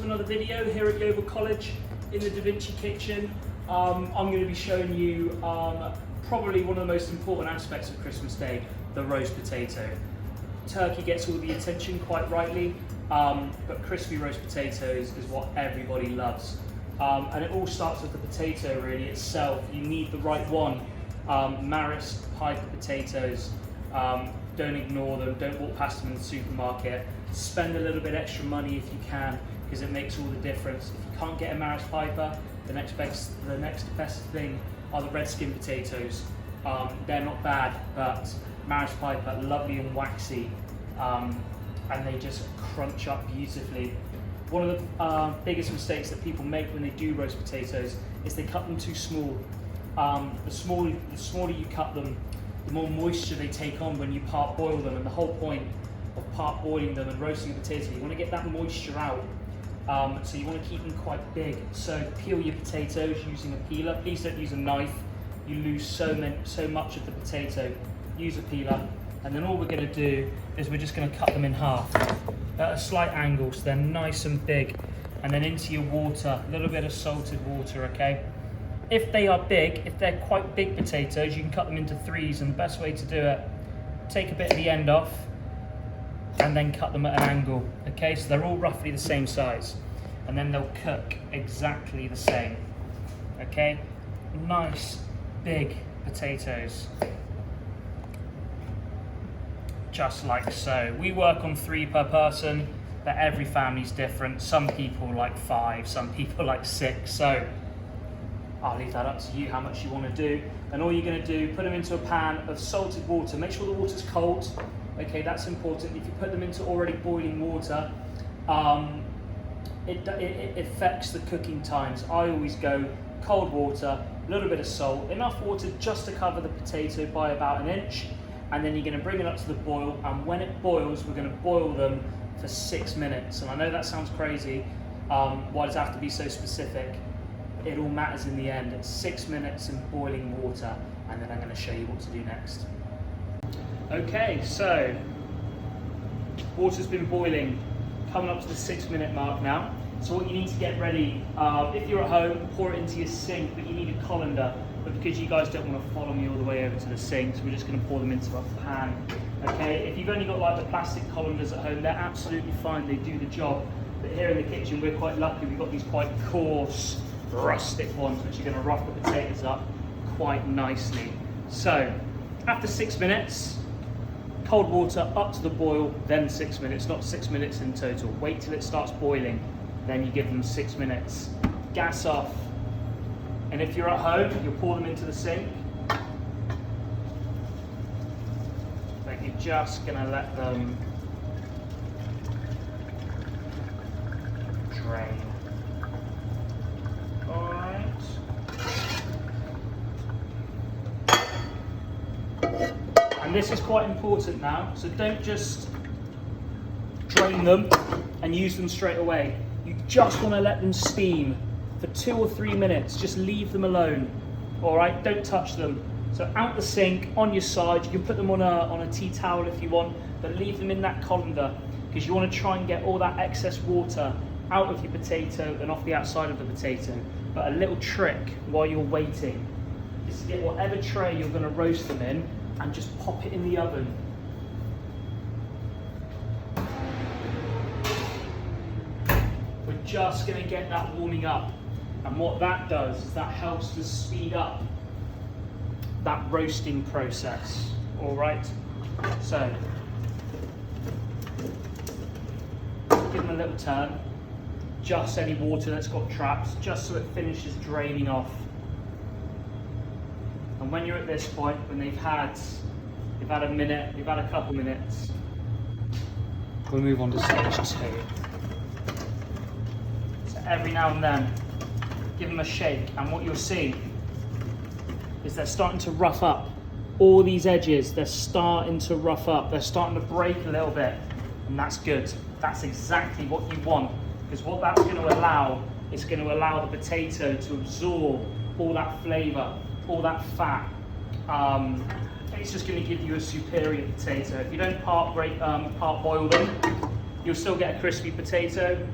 to another video here at Yeovil College in the Da Vinci kitchen. I'm going to be showing you probably one of the most important aspects of Christmas Day, the roast potato. Turkey gets all the attention quite rightly, but crispy roast potatoes is what everybody loves. And it all starts with the potato really itself. You need the right one. Maris Piper potatoes. Don't ignore them, don't walk past them in the supermarket. Spend a little bit extra money if you can, because it makes all the difference. If you can't get a Maris Piper, the next best thing are the red skin potatoes. They're not bad, but Maris Piper, lovely and waxy, and they just crunch up beautifully. One of the biggest mistakes that people make when they do roast potatoes is they cut them too small. The smaller you cut them, the more moisture they take on when you part boil them, and the whole point of part boiling them and roasting a potato, you want to get that moisture out, so you want to keep them quite big. So peel your potatoes using a peeler. Please don't use a knife, you lose so much of the potato. Use a peeler, and then all we're going to do is we're just going to cut them in half at a slight angle so they're nice and big, and then into your water, a little bit of salted water, okay? If they are big, if they're quite big potatoes, you can cut them into threes, and the best way to do it, take a bit of the end off and then cut them at an angle, okay? So they're all roughly the same size, and then they'll cook exactly the same, okay? Nice big potatoes, just like so. We work on 3 per person, but every family's different. Some people like 5, some people like 6, so I'll leave that up to you how much you want to do. And all you're going to do, put them into a pan of salted water. Make sure the water's cold. Okay, that's important. If you put them into already boiling water, it affects the cooking times. I always go cold water, a little bit of salt, enough water just to cover the potato by about 1 inch, and then you're going to bring it up to the boil, and when it boils, we're going to boil them for 6 minutes. And I know that sounds crazy. Why does it have to be so specific? It all matters in the end. It's 6 minutes in boiling water, and then I'm going to show you what to do next. Okay, so water's been boiling, coming up to the 6-minute mark now. So what you need to get ready, if you're at home, pour it into your sink, but you need a colander. But because you guys don't want to follow me all the way over to the sink, so we're just going to pour them into a pan. Okay, if you've only got like the plastic colanders at home, they're absolutely fine, they do the job. But here in the kitchen, we're quite lucky, we've got these quite coarse, rustic ones, which are going to rough the potatoes up quite nicely. So after 6 minutes, cold water up to the boil, then 6 minutes, not 6 minutes in total. Wait till it starts boiling, then you give them 6 minutes. Gas off, and if you're at home, you'll pour them into the sink, but you're just going to let them drain. And this is quite important now, so don't just drain them and use them straight away. You just want to let them steam for 2 or 3 minutes. Just leave them alone, all right? Don't touch them. So out the sink, on your side, you can put them on a tea towel if you want, but leave them in that colander, because you want to try and get all that excess water out of your potato and off the outside of the potato. But a little trick while you're waiting is to get whatever tray you're going to roast them in and just pop it in the oven. We're just going to get that warming up, and what that does is that helps to speed up that roasting process. All right, so give them a little turn, just any water that's got trapped, just so it finishes draining off. And when you're at this point, when they've had a minute, you've had a couple minutes, we'll move on to stage 2. So every now and then, give them a shake, and what you'll see is they're starting to rough up. All these edges, they're starting to rough up. They're starting to break a little bit, and that's good. That's exactly what you want, because what that's going to allow is going to allow the potato to absorb all that flavour, all that fat. It's just going to give you a superior potato. If you don't part boil them, you'll still get a crispy potato,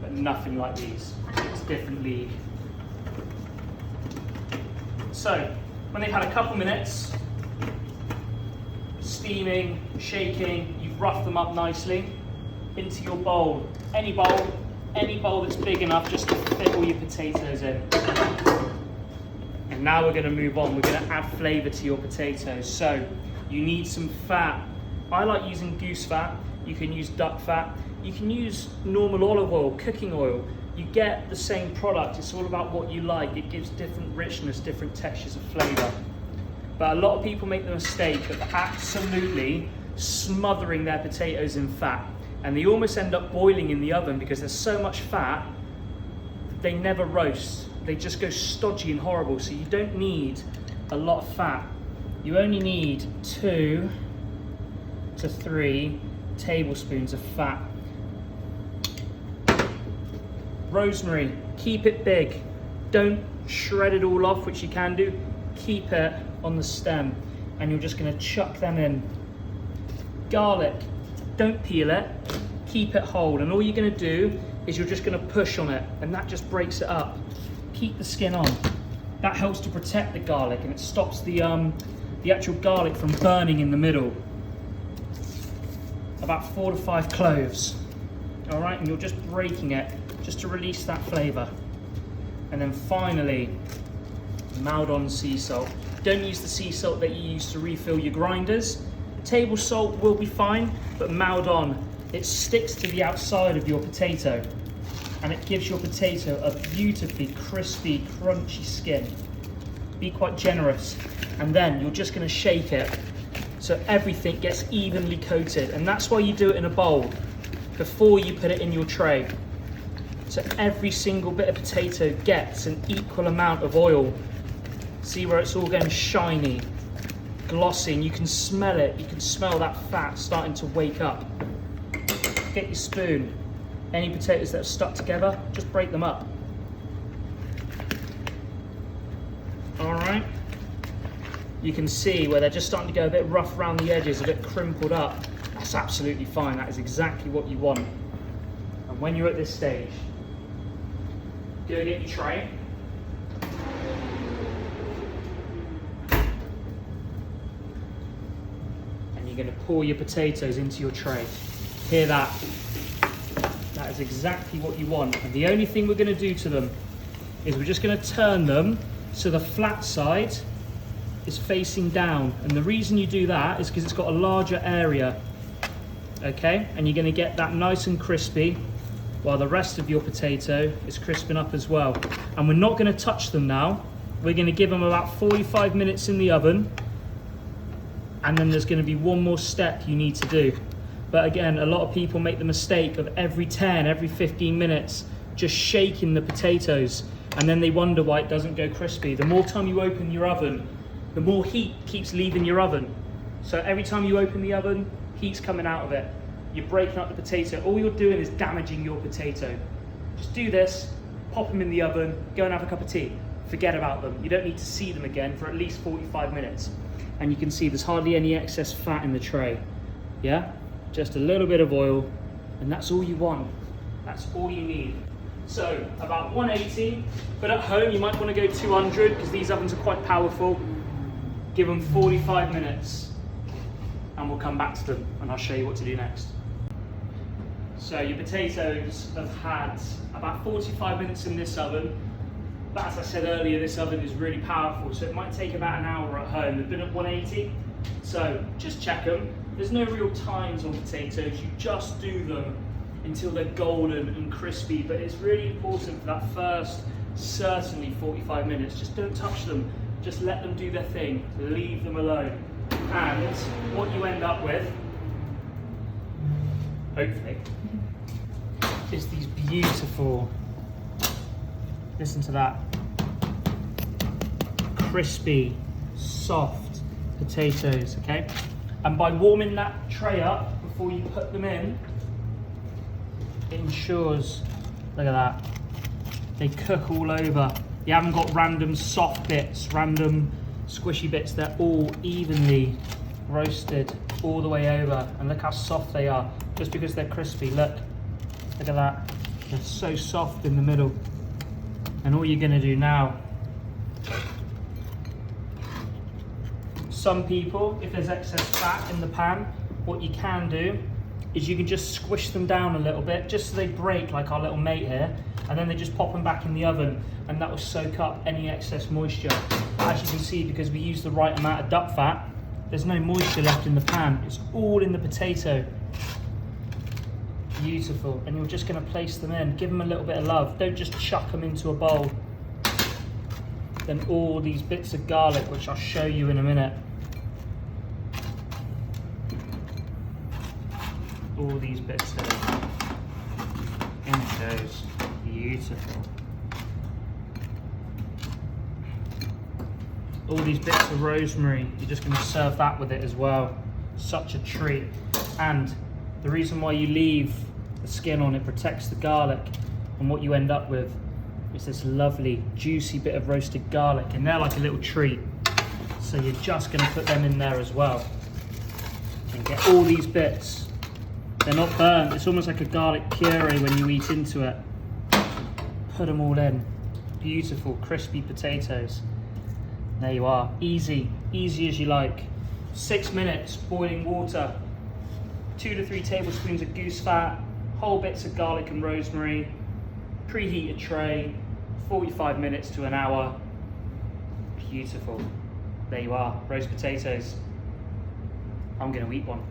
but but nothing like these. It's a different league. So, when they've had a couple minutes, steaming, shaking, you've roughed them up nicely, into your bowl. Any bowl that's big enough just to fit all your potatoes in. And now we're going to move on. We're going to add flavour to your potatoes. So, you need some fat. I like using goose fat. You can use duck fat. You can use normal olive oil, cooking oil. You get the same product. It's all about what you like. It gives different richness, different textures of flavour. But a lot of people make the mistake of absolutely smothering their potatoes in fat. And they almost end up boiling in the oven because there's so much fat, they never roast. They just go stodgy and horrible. So you don't need a lot of fat. You only need 2 to 3 tablespoons of fat. Rosemary, keep it big. Don't shred it all off, which you can do. Keep it on the stem, and you're just going to chuck them in. Garlic, don't peel it, keep it whole, and all you're going to do is you're just going to push on it, and that just breaks it up. Keep the skin on. That helps to protect the garlic, and it stops the actual garlic from burning in the middle. About 4 to 5 cloves. All right, and you're just breaking it just to release that flavour. And then finally, Maldon sea salt. Don't use the sea salt that you use to refill your grinders. Table salt will be fine, but Maldon, it sticks to the outside of your potato and it gives your potato a beautifully crispy, crunchy skin. Be quite generous. And then you're just going to shake it so everything gets evenly coated. And that's why you do it in a bowl before you put it in your tray. So every single bit of potato gets an equal amount of oil. See where it's all going shiny, glossy, and you can smell it. You can smell that fat starting to wake up. Get your spoon. Any potatoes that are stuck together, just break them up. All right. You can see where they're just starting to go a bit rough around the edges, a bit crimpled up. That's absolutely fine. That is exactly what you want. And when you're at this stage, go get your tray. And you're going to pour your potatoes into your tray. Hear that? That is exactly what you want. And the only thing we're going to do to them is we're just going to turn them so the flat side is facing down. And the reason you do that is because it's got a larger area. Okay? And you're going to get that nice and crispy while the rest of your potato is crisping up as well. And we're not going to touch them now. We're going to give them about 45 minutes in the oven, and then there's going to be one more step you need to do. But again, a lot of people make the mistake of every 15 minutes just shaking the potatoes, and then they wonder why it doesn't go crispy. The more time you open your oven, the more heat keeps leaving your oven. So every time you open the oven, heat's coming out of it. You're breaking up the potato. All you're doing is damaging your potato. Just do this, pop them in the oven, go and have a cup of tea. Forget about them. You don't need to see them again for at least 45 minutes. And you can see there's hardly any excess fat in the tray. Yeah? Just a little bit of oil, and that's all you want. That's all you need. So about 180, but at home you might want to go 200 because these ovens are quite powerful. Give them 45 minutes and we'll come back to them and I'll show you what to do next. So your potatoes have had about 45 minutes in this oven, but as I said earlier, this oven is really powerful, so it might take about an hour at home. They've been at 180, so just check them. There's no real times on potatoes, you just do them until they're golden and crispy, but it's really important for that first, certainly 45 minutes. Just don't touch them, just let them do their thing, leave them alone. And what you end up with, hopefully, is these beautiful, listen to that, crispy, soft potatoes, okay? And by warming that tray up before you put them in, it ensures, look at that, they cook all over. You haven't got random soft bits, random squishy bits, they're all evenly roasted all the way over. And look how soft they are, just because they're crispy, look at that. They're so soft in the middle. And all you're going to do now, some people, if there's excess fat in the pan, what you can do is you can just squish them down a little bit, just so they break like our little mate here, and then they just pop them back in the oven, and that will soak up any excess moisture. As you can see, because we use the right amount of duck fat, there's no moisture left in the pan. It's all in the potato. Beautiful. And you're just going to place them in, give them a little bit of love. Don't just chuck them into a bowl. Then all these bits of garlic, which I'll show you in a minute. All these bits there. In it goes. Beautiful. All these bits of rosemary, you're just going to serve that with it as well. Such a treat. And the reason why you leave the skin on, it protects the garlic, and what you end up with is this lovely juicy bit of roasted garlic, and they're like a little treat. So you're just going to put them in there as well and get all these bits. They're not burnt, it's almost like a garlic puree when you eat into it. Put them all in. Beautiful crispy potatoes. There you are. Easy as you like. 6 minutes, boiling water, 2 to 3 tablespoons of goose fat, whole bits of garlic and rosemary, preheat a tray, 45 minutes to an hour. Beautiful. There you are, roast potatoes. I'm going to eat one.